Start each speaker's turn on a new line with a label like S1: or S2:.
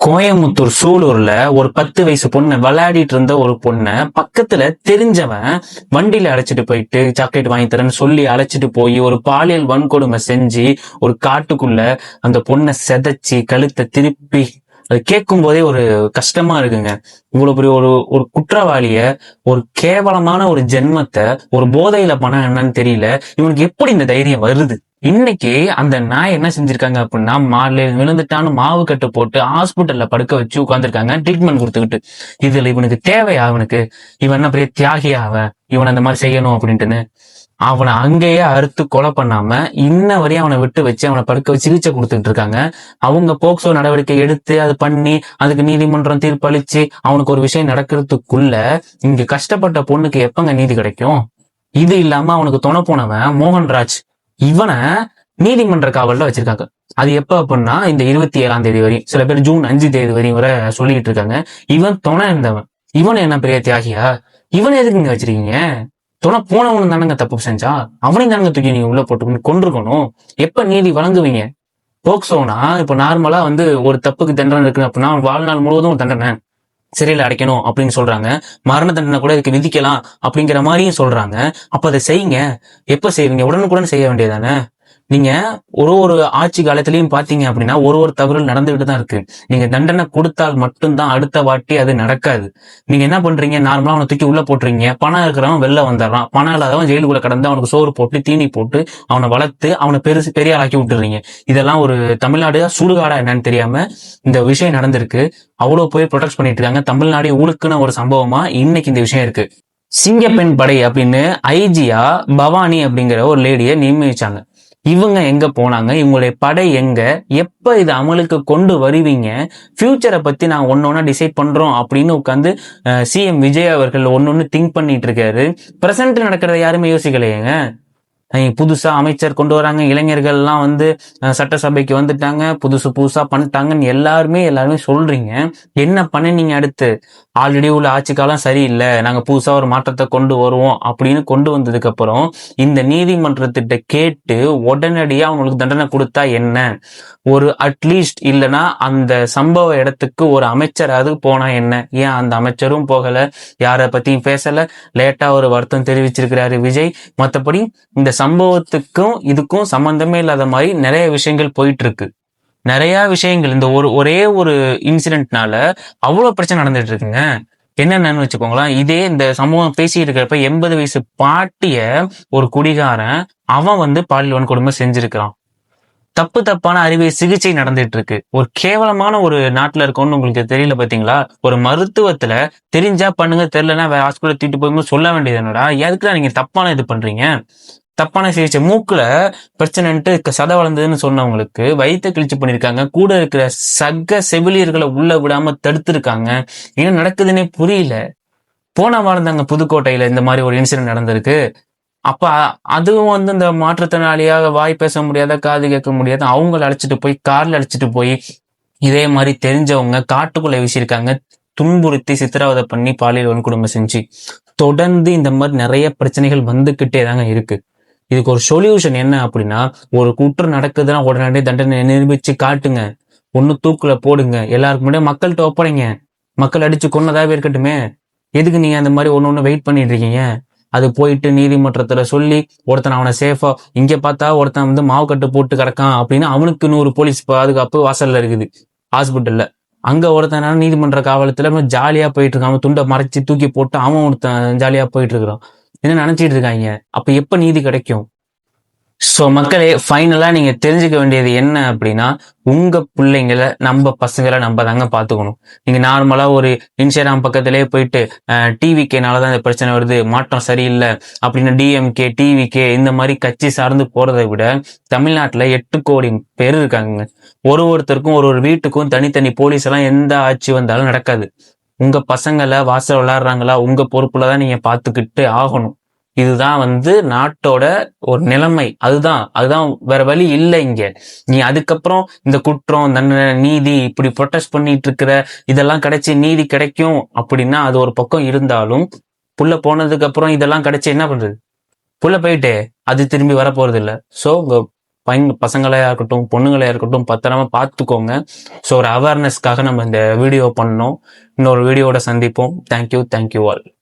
S1: கோயம்புத்தூர் சூலூர்ல ஒரு 10 வயசு பொண்ணை விளையாடிட்டு இருந்த ஒரு பொண்ணை பக்கத்துல தெரிஞ்சவன் வண்டியில அழைச்சிட்டு போயிட்டு சாக்லேட் வாங்கி தரேன்னு சொல்லி அழைச்சிட்டு போய் ஒரு பாலியல் வன்கொடுமை செஞ்சு ஒரு காட்டுக்குள்ள அந்த பொண்ணை செதைச்சி கழுத்தை திருப்பி அது கேட்கும் போதே ஒரு கஷ்டமா இருக்குங்க. இவ்வளவு பெரிய ஒரு ஒரு குற்றவாளிய, ஒரு கேவலமான ஒரு ஜென்மத்தை, ஒரு போதையில பணம் என்னன்னு தெரியல, இவனுக்கு எப்படி இந்த தைரியம் வருது? இன்னைக்கு அந்த நாய் என்ன செஞ்சிருக்காங்க அப்படின்னா, விழுந்துட்டான்னு மாவு கட்டு போட்டு ஹாஸ்பிட்டல்ல படுக்க வச்சு உட்காந்துருக்காங்க ட்ரீட்மெண்ட் கொடுத்துக்கிட்டு. இதுல இவனுக்கு தேவையா? அவனுக்கு இவன் என்ன பெரிய தியாகியா? இவன் அந்த மாதிரி செய்யணும் அப்படின்ட்டுன்னு அவனை அங்கேயே அறுத்து கொலை பண்ணாம இன்ன வரையும் அவனை விட்டு வச்சு அவனை படுக்க வச்சு சிகிச்சை கொடுத்துட்டு இருக்காங்க. அவங்க போக்சோ நடவடிக்கை எடுத்து அது பண்ணி அதுக்கு நீதிமன்றம் தீர்ப்பளிச்சு அவனுக்கு ஒரு விஷயம் நடக்கிறதுக்குள்ள இங்க கஷ்டப்பட்ட பொண்ணுக்கு எப்பங்க நீதி கிடைக்கும்? இது இல்லாம அவனுக்கு துணை போனவன் மோகன்ராஜ், இவனை நீதிமன்ற காவல்ல வச்சிருக்காங்க. அது எப்ப அப்படின்னா இந்த 27ஆம் தேதி வரையும், சில பேர் ஜூன் 5 தேதி வரையும் வரை சொல்லிட்டு இருக்காங்க. இவன் துணை இருந்தவன். இவன் என்ன பெரிய தியாகியா? இவனை எதுக்குங்க வச்சிருக்கீங்க? துணை போனவனு தானங்க தப்பு செஞ்சா, அவனையும் தானங்க தூக்கி நீங்க உள்ள போட்டு கொண்டிருக்கணும். எப்ப நீதி வழங்குவீங்க? போக்சோனா இப்ப நார்மலா ஒரு தப்புக்கு தண்டனை இருக்கு அப்படின்னா வாழ்நாள் முழுவதும் தண்டனை சிறையில் அடைக்கணும் அப்படின்னு சொல்றாங்க. மரண தண்டனை கூட இதுக்கு விதிக்கலாம் அப்படிங்கிற மாதிரியும் சொல்றாங்க. அப்ப அதை செய்யுங்க. எப்ப செய்வீங்க? உடனுக்குடன் செய்ய வேண்டியதானே? நீங்க ஒரு ஆட்சி காலத்திலயும் பாத்தீங்க அப்படின்னா ஒரு தவறுகள் நடந்துகிட்டு தான் இருக்கு. நீங்க தண்டனை கொடுத்தால் மட்டும்தான் அடுத்த வாட்டி அது நடக்காது. நீங்க என்ன பண்றீங்க? நார்மலா அவனை தூக்கி உள்ள போட்டுறீங்க. பணம் இருக்கிறவன் வெளில வந்துடுறான், பணம் இல்லாதவன் ஜெயிலுக்குள்ள கடந்து அவனுக்கு சோறு போட்டு தீனி போட்டு அவனை வளர்த்து அவனை பெரிய ஆளாக்கி விட்டுறீங்க. இதெல்லாம் ஒரு தமிழ்நாடு சுடுகாடா என்னன்னு தெரியாம இந்த விஷயம் நடந்திருக்கு. அவ்வளவு போய் ப்ரொடெக்ட் பண்ணிட்டு இருக்காங்க. தமிழ்நாடு ஊழுக்குன்னு ஒரு சம்பவமா இன்னைக்கு இந்த விஷயம் இருக்கு. சிங்கப்பெண் படை அப்படின்னு ஐஜியா பவானி அப்படிங்கிற ஒரு லேடியை நியமிச்சாங்க. இவங்க எங்க போனாங்க? இவங்களுடைய படை எங்க? எப்ப இது அமலுக்கு கொண்டு வருவீங்க? ஃபியூச்சரை பத்தி நான் ஒன்னொன்னா டிசைட் பண்றோம் அப்படின்னு உட்காந்து சிஎம் விஜய் அவர்கள் ஒன்னொன்னு திங்க் பண்ணிட்டு இருக்காரு. பிரசன்ட் நடக்கிறத யாருமே யோசிக்கலையேங்க. புதுசா அமைச்சர் கொண்டு வராங்க, இளைஞர்கள் எல்லாம் சட்டசபைக்கு வந்துட்டாங்க, புதுசா பண்ணிட்டாங்கன்னு எல்லாருமே சொல்றீங்க. என்ன பண்ணினீங்க அடுத்து? ஆல்ரெடி உள்ள ஆட்சி காலம் சரியில்லை, நாங்க புதுசா ஒரு மாற்றத்தை கொண்டு வருவோம் அப்படின்னு கொண்டு வந்ததுக்கு அப்புறம் இந்த நீதிமன்றத்திட்ட கேட்டு உடனடியா அவங்களுக்கு தண்டனை கொடுத்தா என்ன? ஒரு அட்லீஸ்ட் இல்லைன்னா அந்த சம்பவ இடத்துக்கு ஒரு அமைச்சராவது போனா என்ன? ஏன் அந்த அமைச்சரும் போகல, யார பத்தியும் பேசல, லேட்டா ஒரு வருத்தம் தெரிவிச்சிருக்கிறாரு விஜய். மற்றபடி இந்த சம்பவத்துக்கும் இதுக்கும் சம்பந்தமே இல்லாத மாதிரி நிறைய விஷயங்கள் போயிட்டு இருக்கு. நிறைய விஷயங்கள் இந்த ஒரே ஒரு இன்சிடென்ட்னால அவ்வளவு பிரச்சனை நடந்துட்டு இருக்குங்க. என்னென்னு வச்சுக்கோங்களேன். இதே இந்த சம்பவம் பேசிட்டு இருக்கிறப்ப 80 வயசு பாட்டிய ஒரு குடிகாரன் அவன் பாலியல் வன்கொடுமை செஞ்சிருக்கிறான். தப்பான அறிவை சிகிச்சை நடந்துட்டு இருக்கு. ஒரு கேவலமான ஒரு நாட்டுல இருக்கும்னு உங்களுக்கு தெரியல பாத்தீங்களா? ஒரு மருத்துவத்துல தெரிஞ்சா பண்ணுங்க, தெரியலன்னா வேற ஹாஸ்பிட்டல் தூக்கிட்டு போய் சொல்ல வேண்டியது என்னடா? எதுக்குதான் நீங்க தப்பான இது பண்றீங்க? தப்பான சிகிச்சை. மூக்குல பிரச்சனைன்ட்டு சதை வளர்ந்ததுன்னு சொன்னவங்களுக்கு வயிற்ற கிழிச்சு பண்ணிருக்காங்க. கூட இருக்கிற சக செவிலியர்களை உள்ள விடாம தடுத்திருக்காங்க. என்ன நடக்குதுன்னே புரியல. போன வாழ்ந்தாங்க புதுக்கோட்டையில இந்த மாதிரி ஒரு இன்சிடென்ட் நடந்திருக்கு. அப்ப அதுவும் இந்த மாற்றுத்திறனாளியாக வாய் பேச முடியாத, காது கேட்க முடியாத அவங்களை அழைச்சிட்டு போய் கார்ல அழைச்சிட்டு போய் இதே மாதிரி தெரிஞ்சவங்க காட்டுக்குள்ள வீசியிருக்காங்க. துன்புறுத்தி சித்திரவதை பண்ணி பாலியல் வன்கொடுமை செஞ்சு தொடர்ந்து இந்த மாதிரி நிறைய பிரச்சனைகள் வந்துகிட்டே தாங்க இருக்கு. இதுக்கு ஒரு சொல்யூஷன் என்ன அப்படின்னா, ஒரு குற்றம் நடக்குதுன்னா உடனடியே தண்டனை நிரூபிச்சு காட்டுங்க. ஒண்ணு தூக்குல போடுங்க. எல்லாருக்கும் முன்னாடி மக்கள்கிட்ட ஒப்படைங்க. மக்கள் அடிச்சு கொன்னதாவே இருக்கட்டுமே. எதுக்கு நீங்க அந்த மாதிரி ஒண்ணு வெயிட் பண்ணிட்டு இருக்கீங்க? அது போயிட்டு நீதிமன்றத்துல சொல்லி ஒருத்தன் அவனை சேஃபா, இங்க பார்த்தா ஒருத்தன் மாவு கட்டு போட்டு கிடக்கான் அப்படின்னு அவனுக்கு 100 போலீஸ் பாதுகாப்பு வாசல்ல இருக்குது ஹாஸ்பிட்டல்ல. அங்க ஒருத்தன் நீதிமன்ற காவலத்துல ஜாலியா போயிட்டு இருக்கான். துண்டை மறைச்சு தூக்கி போட்டு அவன் ஒருத்தன் ஜாலியா போயிட்டு இருக்கிறான். என்ன நினைச்சிட்டு இருக்காங்க? அப்ப எப்ப நீதி கிடைக்கும்? சோ மக்களே, ஃபைனலா நீங்க தெரிஞ்சுக்க வேண்டியது என்ன அப்படின்னா, உங்க பிள்ளைங்களை நம்ம பசங்களை நம்ம தாங்க பாத்துக்கணும். நீங்க நார்மலா ஒரு இன்ஸ்டாகிராம் பக்கத்திலேயே போயிட்டு டிவிகேனாலதான் இந்த பிரச்சனை வருது, மாற்றம் சரியில்லை அப்படின்னு டிஎம்கே டிவிகே இந்த மாதிரி கட்சி சார்ந்து போறதை விட தமிழ்நாட்டுல 8 கோடி பேர் இருக்காங்க. ஒருத்தருக்கும் ஒரு வீட்டுக்கும் தனித்தனி போலீஸ் எல்லாம் எந்த ஆட்சி வந்தாலும் நடக்காது. உங்க பசங்களை வாசல் விளையாடுறாங்களா, உங்க பொறுப்புலதான் நீங்க பாத்துக்கிட்டு ஆகணும். இதுதான் நாட்டோட ஒரு நிலைமை. அதுதான் வேற வழி இல்லை இங்க. நீ அதுக்கப்புறம் இந்த குற்றம் தண்டனை நீதி இப்படி ப்ரொடெஸ்ட் பண்ணிட்டு இருக்கிற இதெல்லாம் கிடைச்சி நீதி கிடைக்கும் அப்படின்னா அது ஒரு பக்கம் இருந்தாலும், புள்ள போனதுக்கு அப்புறம் இதெல்லாம் கிடைச்சி என்ன பண்றது? புள்ள போயிட்டே அது திரும்பி வர போறது இல்லை. சோ பசங்களையா இருக்கட்டும் பொண்ணுங்களையா இருக்கட்டும் பத்திரமா பார்த்துக்கோங்க. ஸோ ஒரு அவேர்னஸ்க்காக நம்ம இந்த வீடியோ பண்ணோம். இன்னொரு வீடியோட சந்திப்போம். Thank you all.